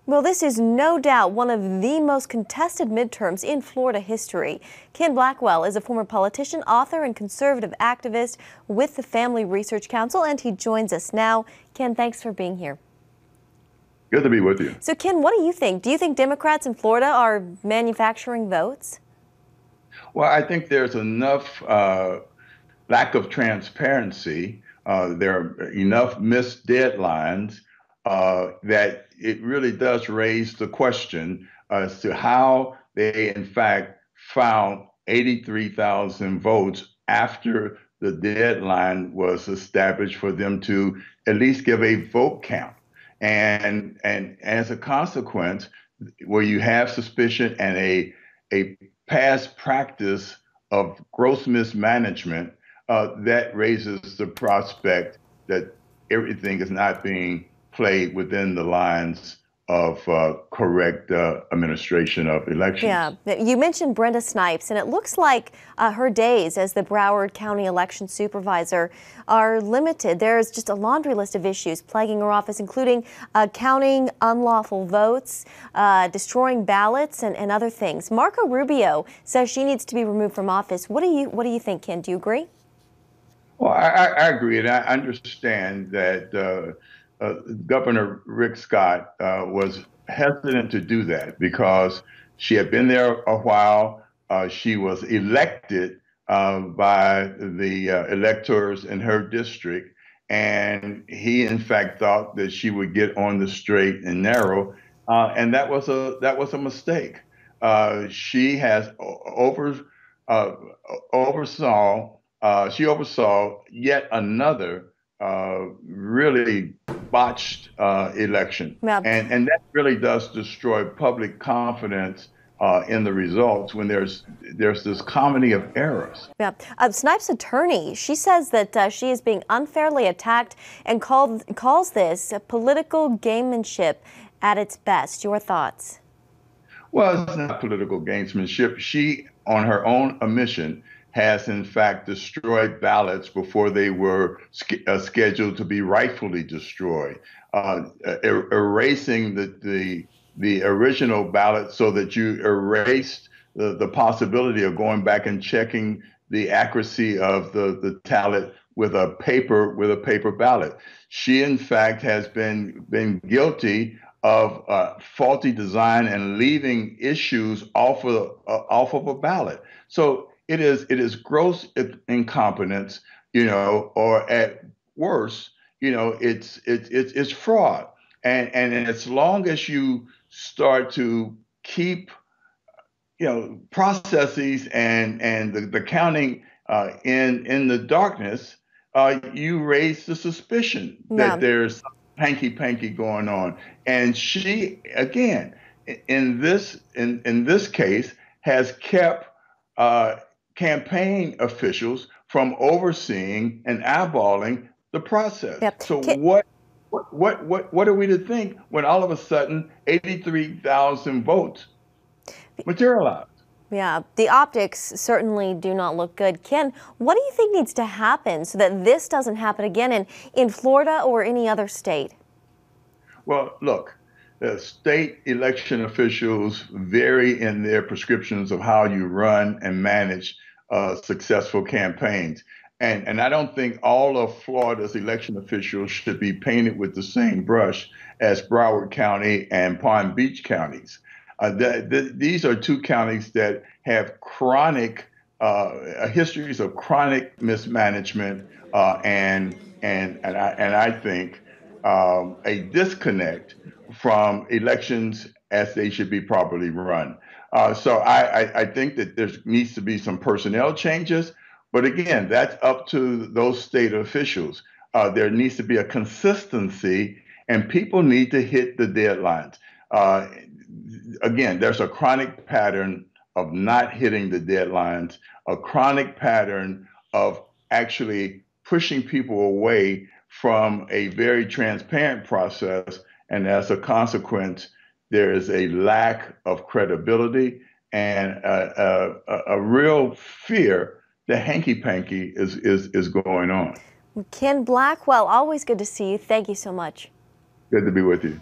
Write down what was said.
Well, this is no doubt one of the most contested midterms in Florida history. Ken Blackwell is a former politician, author, and conservative activist with the Family Research Council, and he joins us now. Ken, thanks for being here. Good to be with you. So, Ken, what do you think? Do you think Democrats in Florida are manufacturing votes? Well, I think there's enough lack of transparency. There are enough missed deadlines that it really does raise the question as to how they, in fact, found 83,000 votes after the deadline was established for them to at least give a vote count. And as a consequence, where you have suspicion and a past practice of gross mismanagement, that raises the prospect that everything is not being played within the lines of correct administration of Yeah, elections. you mentioned Brenda Snipes, and it looks like her days as the Broward County election supervisor are limited. There's just a laundry list of issues plaguing her office, including counting unlawful votes, destroying ballots, and other things. Marco Rubio says she needs to be removed from office. What do you think, Ken? Do you agree? Well, I agree, and I understand that Governor Rick Scott was hesitant to do that because she had been there a while. She was elected by the electors in her district, and he, in fact, thought that she would get on the straight and narrow, and that was a mistake. She has uh, oversaw she oversaw yet another really botched election, Yeah. and that really does destroy public confidence in the results when there's this comedy of errors. Yeah. Snipes' attorney, she says that she is being unfairly attacked and calls this political gamemanship at its best. Your thoughts? Well, it's not political gamesmanship. She, on her own admission, has in fact destroyed ballots before they were scheduled to be rightfully destroyed, erasing the original ballot so that you erased the possibility of going back and checking the accuracy of the tally with a paper ballot. She, in fact, has been guilty of faulty design and leaving issues off of a ballot. So it is gross incompetence, or at worst, it's fraud. And as long as you start to keep processes and the counting in the darkness, you raise the suspicion that Yeah. there's hanky panky going on. And she, again, in this case, has kept campaign officials from overseeing and eyeballing the process. Yep. So what are we to think when all of a sudden 83,000 votes materialize? Yeah, the optics certainly do not look good. Ken, what do you think needs to happen so that this doesn't happen again in Florida or any other state? Well, look, state election officials vary in their prescriptions of how you run and manage successful campaigns. And I don't think all of Florida's election officials should be painted with the same brush as Broward County and Palm Beach counties. These are two counties that have chronic histories of chronic mismanagement, and I think a disconnect from elections as they should be properly run. So I think that there needs to be some personnel changes, but again, that's up to those state officials. There needs to be a consistency, and people need to hit the deadlines. Uh, Again, there's a chronic pattern of not hitting the deadlines, a chronic pattern of actually pushing people away from a very transparent process. And as a consequence, there is a lack of credibility and a real fear that hanky panky is going on. Ken Blackwell, always good to see you. Thank you so much. Good to be with you.